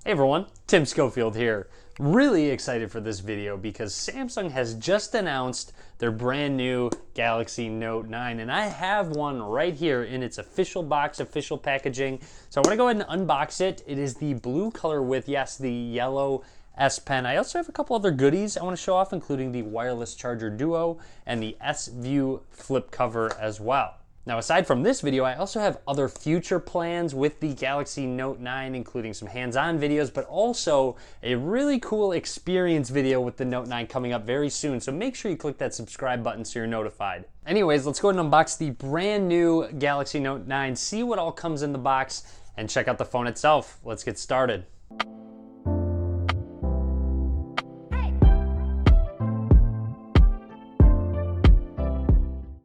Hey everyone, Tim Schofield here. Really excited for this video because Samsung has just announced their brand new Galaxy Note 9 and I have one right here in its official box, official packaging. So I want to go ahead and unbox it. It is the blue color with, yes, the yellow S Pen. I also have a couple other goodies I want to show off, including the wireless charger duo and the S View flip cover as well. Now, aside from this video, I also have other future plans with the Galaxy Note 9, including some hands-on videos, but also a really cool experience video with the Note 9 coming up very soon. So make sure you click that subscribe button so you're notified. Anyways, let's go ahead and unbox the brand new Galaxy Note 9, see what all comes in the box, and check out the phone itself. Let's get started.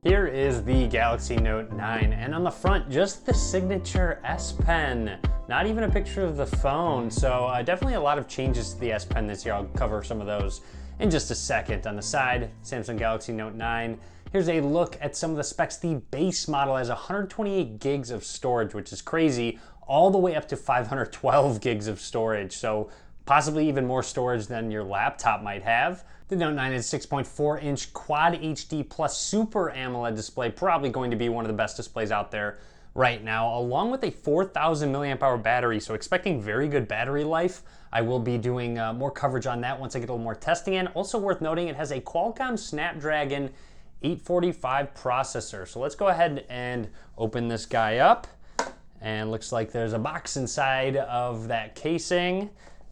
Here is the Galaxy Note 9, and on the front, just the signature S Pen. Not even a picture of the phone, so definitely a lot of changes to the S Pen this year. I'll cover some of those in just a second. On the side, Samsung Galaxy Note 9. Here's a look at some of the specs. The base model has 128 gigs of storage, which is crazy, all the way up to 512 gigs of storage, so possibly even more storage than your laptop might have. The Note 9 is 6.4-inch Quad HD Plus Super AMOLED display, probably going to be one of the best displays out there right now, along with a 4,000 milliamp hour battery, so expecting very good battery life. I will be doing more coverage on that once I get a little more testing in. Also worth noting, it has a Qualcomm Snapdragon 845 processor. So let's go ahead and open this guy up, and looks like there's a box inside of that casing.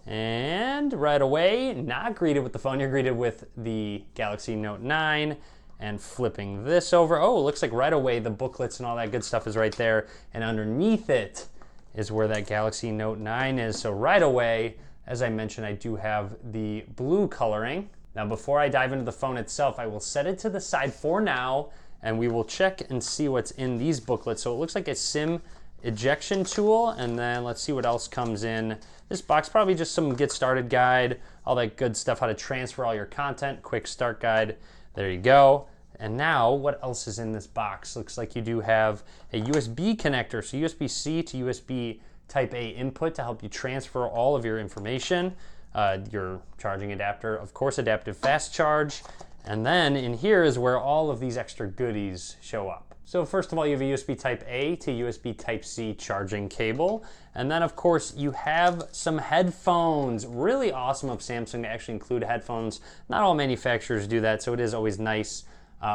And right away, not greeted with the phone, you're greeted with the Galaxy Note 9. And flipping this over, oh, it looks like right away the booklets and all that good stuff is right there. And underneath it is where that Galaxy Note 9 is. So right away, as I mentioned, I do have the blue coloring. Now before I dive into the phone itself, I will set it to the side for now, and we will check and see what's in these booklets. So it looks like a SIM ejection tool, and then let's see what else comes in this box. Probably just some get started guide, all that good stuff, how to transfer all your content, quick start guide. There you go. And now what else is in this box? Looks like you do have a USB connector, so USB-C to USB Type A input to help you transfer all of your information. Your charging adapter, of course, adaptive fast charge. And then in here is where all of these extra goodies show up. So first of all, you have a USB Type A to USB Type C charging cable. And then of course you have some headphones. Really awesome of Samsung to actually include headphones. Not all manufacturers do that, so it is always nice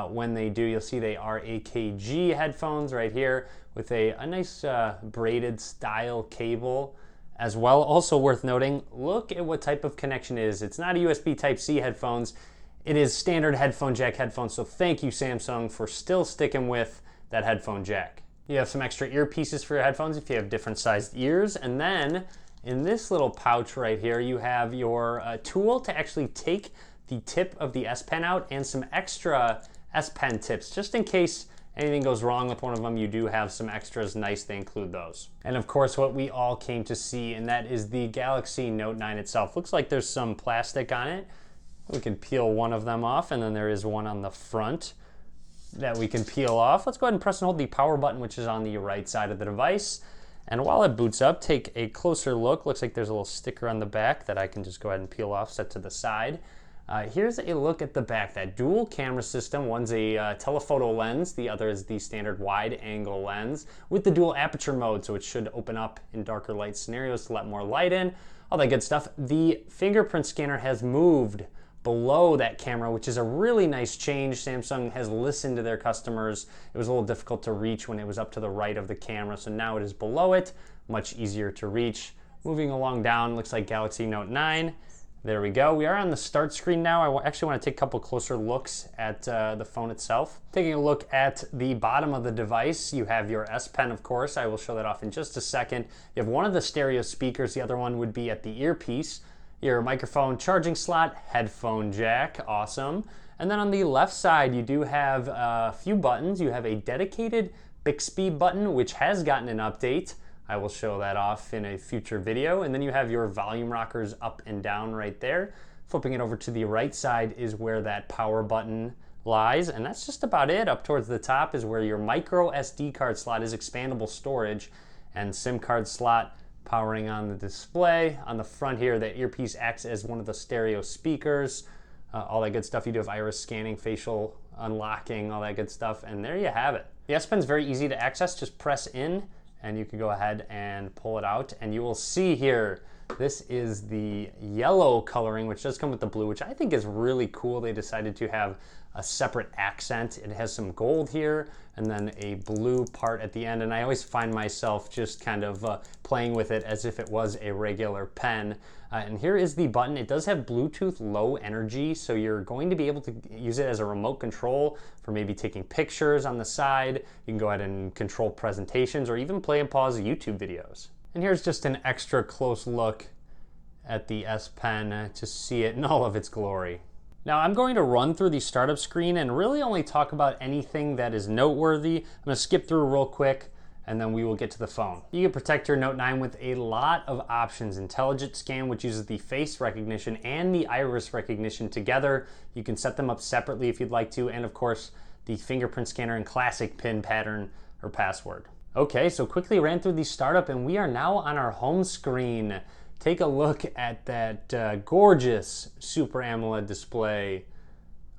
when they do. You'll see they are AKG headphones right here with a nice braided style cable as well. Also worth noting, look at what type of connection it is. It's not a USB Type C headphones. It is standard headphone jack headphones, so thank you Samsung for still sticking with that headphone jack. You have some extra earpieces for your headphones if you have different sized ears, and then in this little pouch right here you have your tool to actually take the tip of the S Pen out and some extra S Pen tips, just in case anything goes wrong with one of them. You do have some extras. Nice they include those. And of course what we all came to see, and that is the Galaxy Note 9 itself. Looks like there's some plastic on it. We can peel one of them off, and then there is one on the front that we can peel off. Let's go ahead and press and hold the power button, which is on the right side of the device. And while it boots up, take a closer look. Looks like there's a little sticker on the back that I can just go ahead and peel off, set to the side. Here's a look at the back. That dual camera system, one's a telephoto lens, the other is the standard wide angle lens with the dual aperture mode, so it should open up in darker light scenarios to let more light in, all that good stuff. The fingerprint scanner has moved below that camera, which is a really nice change. Samsung has listened to their customers. It was a little difficult to reach when it was up to the right of the camera, so now it is below it, much easier to reach. Moving along down, looks like Galaxy Note 9. There we go. We are on the start screen now. I actually want to take a couple closer looks at the phone itself. Taking a look at the bottom of the device, you have your S Pen, of course. I will show that off in just a second. You have one of the stereo speakers. The other one would be at the earpiece. Your microphone charging slot, headphone jack, awesome. And then on the left side, you do have a few buttons. You have a dedicated Bixby button, which has gotten an update. I will show that off in a future video. And then you have your volume rockers up and down right there. Flipping it over to the right side is where that power button lies, and that's just about it. Up towards the top is where your micro SD card slot is, expandable storage, and SIM card slot powering on the display. On the front here, the earpiece acts as one of the stereo speakers. All that good stuff. You do have iris scanning, facial unlocking, all that good stuff, and there you have it. The S Pen's very easy to access. Just press in and you can go ahead and pull it out, and you will see here, this is the yellow coloring, which does come with the blue, which I think is really cool. They decided to have a separate accent. It has some gold here and then a blue part at the end, and I always find myself just kind of playing with it as if it was a regular pen. And here is the button. It does have Bluetooth low energy, so you're going to be able to use it as a remote control for maybe taking pictures on the side. You can go ahead and control presentations or even play and pause YouTube videos. And here's just an extra close look at the S Pen to see it in all of its glory. Now I'm going to run through the startup screen and really only talk about anything that is noteworthy. I'm going to skip through real quick and then we will get to the phone. You can protect your Note 9 with a lot of options. Intelligent Scan, which uses the face recognition and the iris recognition together. You can set them up separately if you'd like to, and of course the fingerprint scanner and classic PIN pattern or password. Okay, so quickly ran through the startup and we are now on our home screen. Take a look at that gorgeous Super AMOLED display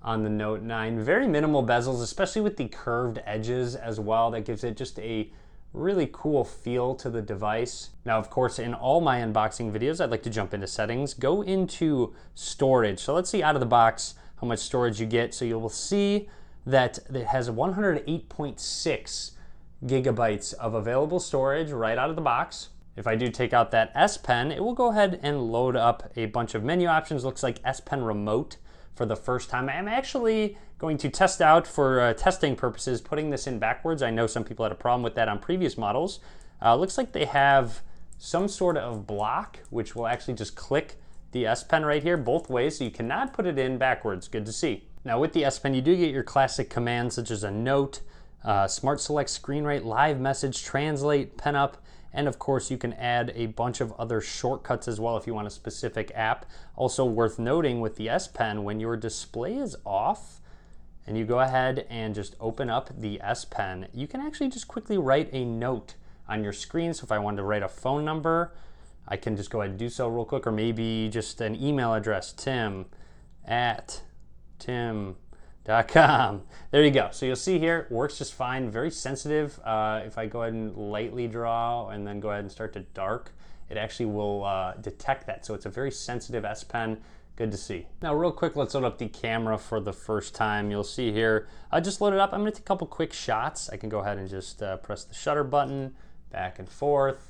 on the Note 9. Very minimal bezels, especially with the curved edges as well. That gives it just a really cool feel to the device. Now, of course, in all my unboxing videos, I'd like to jump into settings, go into storage. So let's see out of the box how much storage you get. So you will see that it has 108.6 gigabytes of available storage right out of the box. If I do take out that S Pen, it will go ahead and load up a bunch of menu options. Looks like S Pen Remote for the first time. I'm actually going to test out for testing purposes, putting this in backwards. I know some people had a problem with that on previous models. Looks like they have some sort of block, which will actually just click the S Pen right here both ways, so you cannot put it in backwards. Good to see. Now with the S Pen, you do get your classic commands such as a note, Smart Select, Screen Write, Live Message, Translate, Pen Up, and of course you can add a bunch of other shortcuts as well if you want a specific app. Also worth noting with the S Pen, when your display is off and you go ahead and just open up the S Pen, you can actually just quickly write a note on your screen. So if I wanted to write a phone number, I can just go ahead and do so real quick, or maybe just an email address, tim@tim.com. There you go. So you'll see here, it works just fine, very sensitive. If I go ahead and lightly draw and then go ahead and start to dark, it actually will detect that. So it's a very sensitive S Pen. Good to see. Now real quick, let's load up the camera for the first time. You'll see here, I just loaded up. I'm gonna take a couple quick shots. I can go ahead and just press the shutter button, back and forth.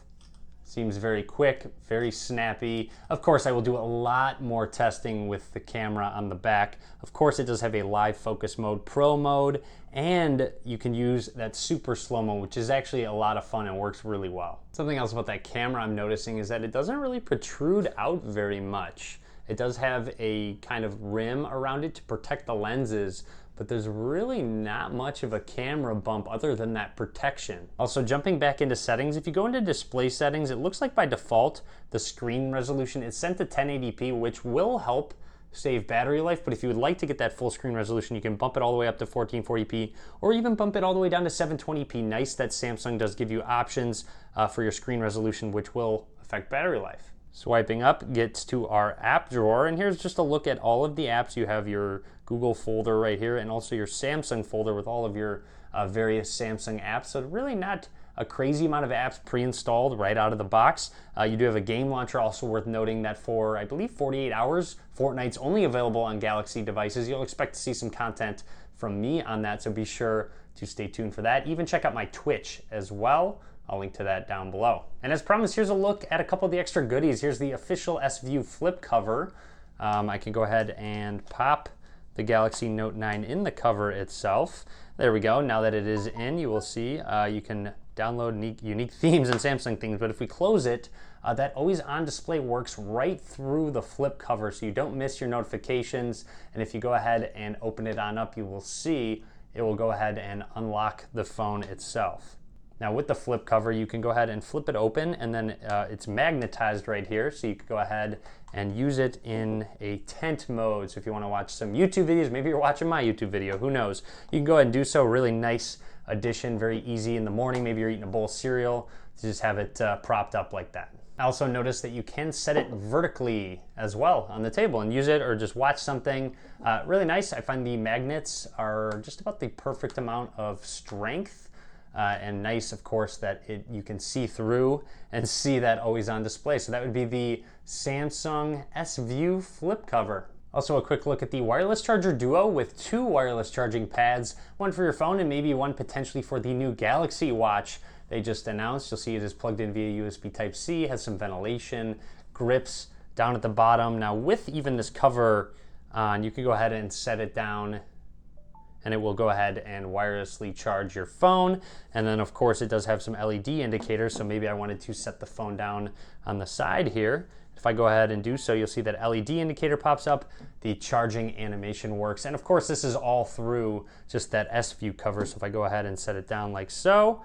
Seems very quick, very snappy. Of course, I will do a lot more testing with the camera on the back. Of course, it does have a live focus mode, pro mode, and you can use that super slow-mo, which is actually a lot of fun and works really well. Something else about that camera I'm noticing is that it doesn't really protrude out very much. It does have a kind of rim around it to protect the lenses, but there's really not much of a camera bump other than that protection. Also, jumping back into settings, if you go into display settings, it looks like by default, the screen resolution is set to 1080p, which will help save battery life, but if you would like to get that full screen resolution, you can bump it all the way up to 1440p, or even bump it all the way down to 720p. Nice that Samsung does give you options for your screen resolution, which will affect battery life. Swiping up gets to our app drawer, and here's just a look at all of the apps. You have your Google folder right here and also your Samsung folder with all of your various Samsung apps. So really not a crazy amount of apps pre-installed right out of the box. You do have a game launcher, also worth noting that for, I believe, 48 hours, Fortnite's only available on Galaxy devices. You'll expect to see some content from me on that, so be sure to stay tuned for that. Even check out my Twitch as well. I'll link to that down below. And as promised, here's a look at a couple of the extra goodies. Here's the official S-View flip cover. I can go ahead and pop the Galaxy Note 9 in the cover itself. There we go. Now that it is in, you will see you can download unique themes and Samsung themes, but if we close it, that always on display works right through the flip cover, so you don't miss your notifications. And if you go ahead and open it on up, you will see it will go ahead and unlock the phone itself. Now with the flip cover, you can go ahead and flip it open, and then it's magnetized right here, so you can go ahead and use it in a tent mode. So if you want to watch some YouTube videos, maybe you're watching my YouTube video, who knows? You can go ahead and do so. Really nice addition, very easy in the morning. Maybe you're eating a bowl of cereal to just have it propped up like that. I also noticed that you can set it vertically as well on the table and use it or just watch something. Really nice. I find the magnets are just about the perfect amount of strength. And nice, of course, that you can see through and see that always on display. So that would be the Samsung S View flip cover. Also a quick look at the wireless charger duo with 2 wireless charging pads, one for your phone and maybe one potentially for the new Galaxy Watch they just announced. You'll see it is plugged in via USB Type-C, has some ventilation, grips down at the bottom. Now with even this cover on, you can go ahead and set it down and it will go ahead and wirelessly charge your phone. And then of course it does have some LED indicators, so maybe I wanted to set the phone down on the side here. If I go ahead and do so, you'll see that LED indicator pops up, the charging animation works, and of course this is all through just that S View cover. So if I go ahead and set it down like so,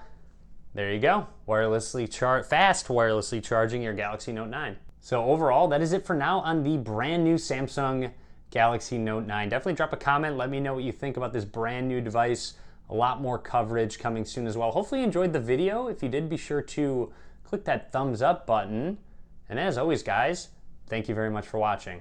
there you go, fast wirelessly charging your Galaxy Note 9. So overall, that is it for now on the brand new Samsung Galaxy Note 9. Definitely drop a comment, let me know what you think about this brand new device. A lot more coverage coming soon as well. Hopefully you enjoyed the video. If you did, be sure to click that thumbs up button. And as always, guys, thank you very much for watching.